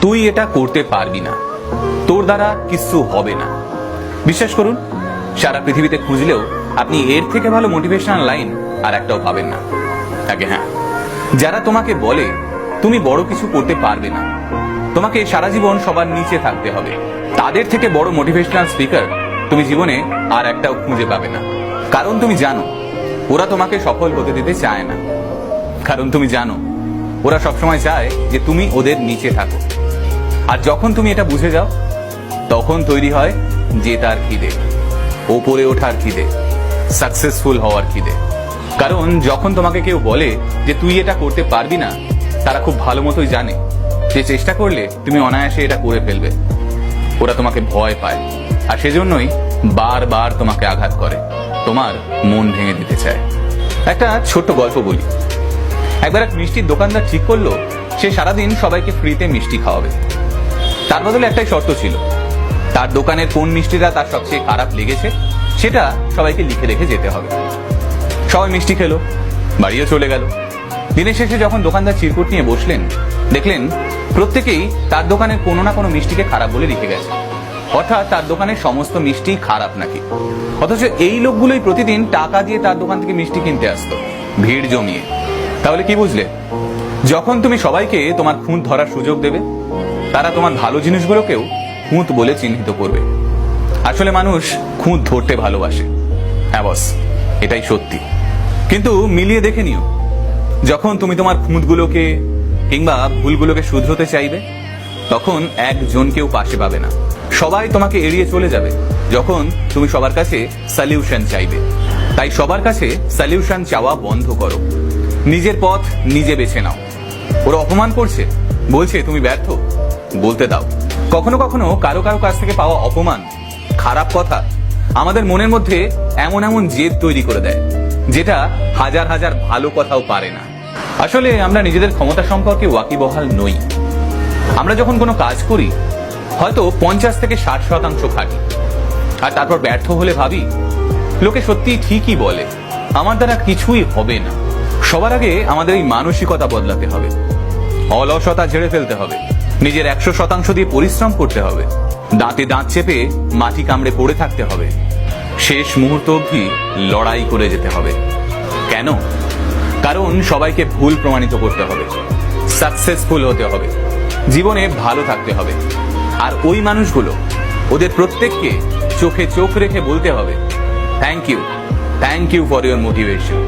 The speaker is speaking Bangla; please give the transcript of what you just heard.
তুই এটা করতে পারবি না, তোর দ্বারা কিছু হবে না। বিশ্বাস করুন, সারা পৃথিবীতে খুঁজলেও আপনি এর থেকে ভালো মোটিভেশনাল লাইন আর একটাও পাবেন না। আগে হ্যাঁ, যারা তোমাকে বলে তুমি বড় কিছু করতে পারবে না, তোমাকে সারা জীবন সবার নিচে থাকতে হবে, তাদের থেকে বড় মোটিভেশনাল স্পিকার তুমি জীবনে আর একটাও খুঁজে পাবে না। কারণ তুমি জানো ওরা তোমাকে সফল হতে দিতে চায় না। কারণ তুমি জানো ওরা সবসময় চায় যে তুমি ওদের নিচে থাকো। আর যখন তুমি এটা বুঝে যাও, তখন তৈরি হয় জেতার খিদে, ওপরে ওঠার খিদে, সাকসেসফুল হওয়ার খিদে। কারণ যখন তোমাকে কেউ বলে যে তুই এটা করতে পারবি না, তারা খুব ভালো মতোই জানে যে চেষ্টা করলে তুমি অনায়াসে এটা করে ফেলবে। ওরা তোমাকে ভয় পায়, আর সেজন্যই বারবার তোমাকে আঘাত করে, তোমার মন ভেঙে দিতে চায়। একটা ছোট্ট গল্প বলি। একবার এক মিষ্টির দোকানদার ঠিক করলো সে সারাদিন সবাইকে ফ্রিতে মিষ্টি খাওয়াবে। তার বদলে একটাই শর্ত ছিল, তার দোকানের কোন মিষ্টিটা তার সবচেয়ে খারাপ লেগেছে সেটা সবাইকে লিখে রেখে যেতে হবে। সবাই মিষ্টি খেলো, বাড়িও চলে গেল। দিনের শেষে যখন দোকানদার চিরকুট নিয়ে বসলেন, দেখলেন প্রত্যেকেই তার দোকানের কোনো না কোনো মিষ্টিকে খারাপ বলে লিখে গেছে। অর্থাৎ তার দোকানের সমস্ত মিষ্টি খারাপ নাকি। অথচ এই লোকগুলোই প্রতিদিন টাকা দিয়ে তার দোকান থেকে মিষ্টি কিনতে আসতো, ভিড় জমিয়ে। তাহলে কি বুঝলে? যখন তুমি সবাইকে তোমার খুঁত ধরার সুযোগ দেবে, তারা তোমার ভালো জিনিসগুলোকেও খুঁত বলে চিহ্নিত করবে। আসলে মানুষ খুঁত ধরতে ভালোবাসে। হ্যাঁ বস, এটাই সত্যি। কিন্তু মিলিয়ে দেখে নিও, যখন তুমি তোমার খুঁতগুলোকে কিংবা ভুলগুলোকে শুধরোতে চাইবে, তখন একজনকেও পাশে পাবে না। সবাই তোমাকে এড়িয়ে চলে যাবে যখন তুমি সবার কাছে সলিউশন চাইবে। তাই সবার কাছে সলিউশন চাওয়া বন্ধ করো, নিজের পথ নিজে বেছে নাও। ওরা অপমান করছে, বলছে তুমি ব্যর্থ, বলতে দাও। কখনো কখনো কারো কারো কাছ থেকে পাওয়া অপমান, খারাপ কথা আমাদের মনের মধ্যে এমন এমন জেদ তৈরি করে দেয়, যেটা হাজার হাজার ভালো কথাও পারে না। আসলে আমরা নিজেদের ক্ষমতা সম্পর্কে ওয়াকিবহাল নই। আমরা যখন কোনো কাজ করি, হয়তো 50 থেকে 60% খাটি, আর তারপর ব্যর্থ হলে ভাবি লোকে সত্যি ঠিকই বলে, আমার দ্বারা কিছুই হবে না। সবার আগে আমাদের এই মানসিকতা বদলাতে হবে, অলসতা ঝেড়ে ফেলতে হবে, নিজের 100% দিয়ে পরিশ্রম করতে হবে, দাঁতে দাঁত চেপে মাটি কামড়ে পড়ে থাকতে হবে, শেষ মুহূর্ত অবধি লড়াই করে যেতে হবে। কেন? কারণ সবাইকে ভুল প্রমাণিত করতে হবে, সাকসেসফুল হতে হবে, জীবনে ভালো থাকতে হবে। আর ওই মানুষগুলো, ওদের প্রত্যেককে চোখে চোখ রেখে বলতে হবে, thank you for your motivation.